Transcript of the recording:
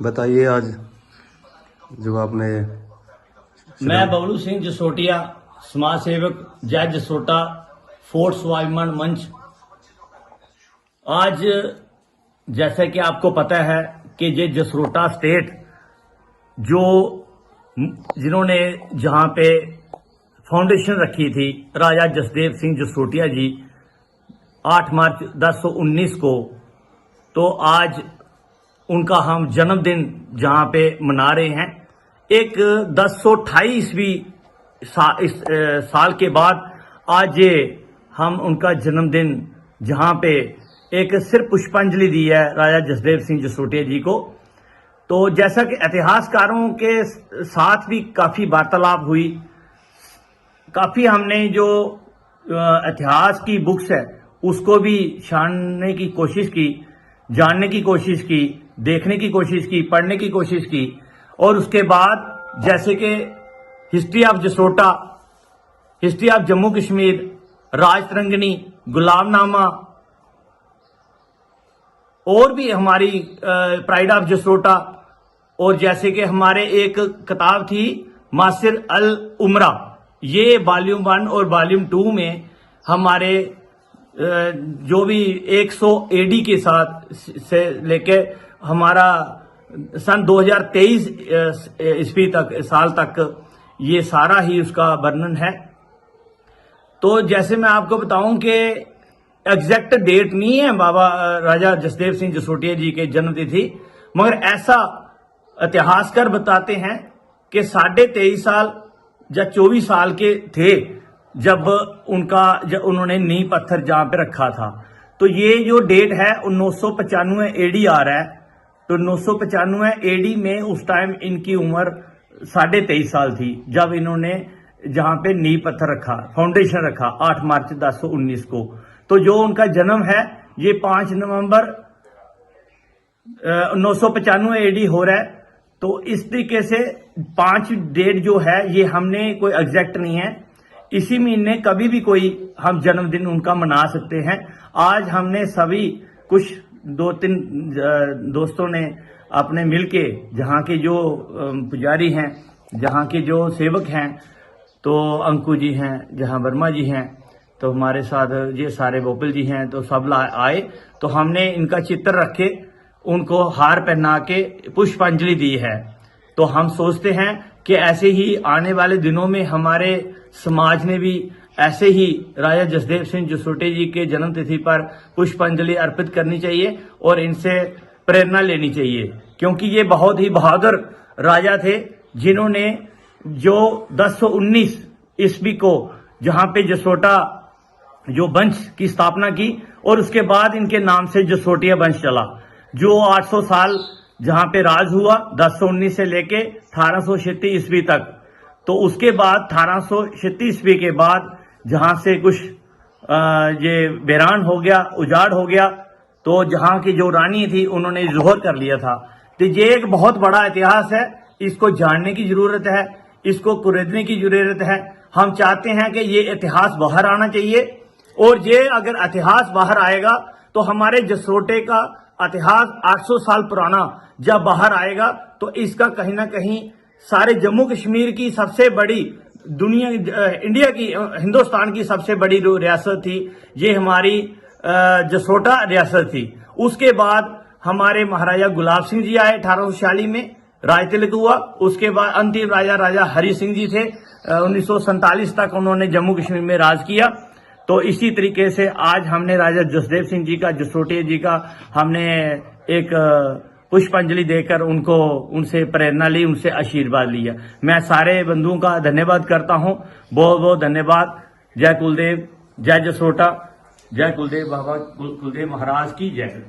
बताइए आज जो आपने मैं बबलू सिंह जसोटिया, समाज सेवक जय जसोटा, फोर्ट स्वाभिमान मंच। आज जैसे कि आपको पता है कि ये जसरोटा स्टेट जो जिन्होंने जहां पे फाउंडेशन रखी थी राजा जसदेव सिंह जसोटिया जी 8 मार्च 1019 को, तो आज उनका हम जन्मदिन जहां पे मना रहे हैं। एक 1028 ईस्वी साल के बाद आज ये हम उनका जन्मदिन जहां पे एक सिर्फ पुष्पांजलि दी है राजा जसदेव सिंह जसोटिया जी को। तो जैसा कि इतिहासकारों के साथ भी काफी वार्तालाप हुई, काफी हमने जो इतिहास की बुक्स है उसको भी छानने की कोशिश की, जानने की कोशिश की, देखने की कोशिश की, पढ़ने की कोशिश की। और उसके बाद जैसे कि history of Jasrota, history of Jammu Kashmir, Rajatarangini, Gulamnama और भी हमारी प्राइड ऑफ जसोटा, और जैसे कि हमारे एक किताब थी मासिर अल उमरा, ये वॉल्यूम 1 और वॉल्यूम 2 में हमारे जो भी 100 एडी के साथ से लेके हमारा सन 2023 ईस्वी तक साल तक ये सारा ही उसका वर्णन है। तो जैसे मैं आपको बताऊं कि एग्जैक्ट डेट नहीं है बाबा राजा जसदेव सिंह जसोटिया जी के जन्म तिथि, मगर ऐसा इतिहासकार बताते हैं कि 23.5 साल या 24 साल के थे जब उन्होंने नींव पत्थर जहां पे रखा था। तो ये जो डेट है 995 एडी आ रहा है। तो 995 एडी में उस टाइम इनकी उम्र 23.5 साल थी जब इन्होंने जहां पे नींव पत्थर रखा, फाउंडेशन रखा 8 मार्च 1019 को। तो जो उनका जन्म है ये 5 नवंबर 995 एडी हो रहा है। तो इस तरीके से 5 डेट जो है ये हमने कोई एग्जैक्ट नहीं है, इसी महीने कभी भी कोई हम जन्मदिन उनका मना सकते हैं। आज हमने सभी कुछ 2-3 दोस्तों ने अपने मिलके, जहां के जो पुजारी हैं, जहां के जो सेवक हैं, तो अंकु जी हैं, जहां वर्मा जी हैं, तो हमारे साथ ये सारे गोपाल जी हैं, तो सब आए। तो हमने इनका चित्र रखे, उनको हार पहना के पुष्पांजलि दी है। तो हम सोचते हैं कि ऐसे ही आने वाले दिनों में हमारे समाज ने भी ऐसे ही राजा जसदेव सिंह जसोटिया जी के जन्म तिथि पर पुष्पांजलि अर्पित करनी चाहिए और इनसे प्रेरणा लेनी चाहिए, क्योंकि ये बहुत ही बहादुर राजा थे जिन्होंने जो 1019 ईस्वी को जहां पे जसोटा जो वंश की स्थापना की, और उसके बाद इनके नाम से जसोटिया वंश चला, जो 800 साल जहां पे राज हुआ 1019 से लेके 1836 ईस्वी तक। तो उसके बाद 1836 ईस्वी के बाद जहां से कुछ ये वीरान हो गया, उजाड़ हो गया, तो जहां की जो रानी थी उन्होंने जोहर कर लिया था। तो ये एक बहुत बड़ा इतिहास है, इसको जानने की जरूरत है, इसको कुरेदने की जरूरत है। हम चाहते हैं कि ये इतिहास बाहर आना चाहिए, और ये अगर इतिहास बाहर आएगा तो हमारे जसोटे का इतिहास 800 साल पुराना जब बाहर आएगा तो इसका कहीं ना कहीं सारे जम्मू कश्मीर की सबसे बड़ी इंडिया की, हिंदुस्तान की सबसे बड़ी जो रियासत थी ये हमारी जसोटा रियासत थी। उसके बाद हमारे महाराजा गुलाब सिंह जी आए 1846 में, राज तिलक हुआ। उसके बाद अंतिम राजा हरि सिंह जी थे, 1947 तक उन्होंने जम्मू कश्मीर में राज किया। तो इसी तरीके से आज हमने राजा जसदेव सिंह जी का, जसोटिया जी का हमने एक पुष्पांजलि देकर उनसे प्रेरणा ली, उनसे आशीर्वाद लिया। मैं सारे बंधुओं का धन्यवाद करता हूं, बहुत बहुत धन्यवाद। जय कुलदेव, जय जसोटा, जय कुलदेव बाबा कुलदेव महाराज की जय।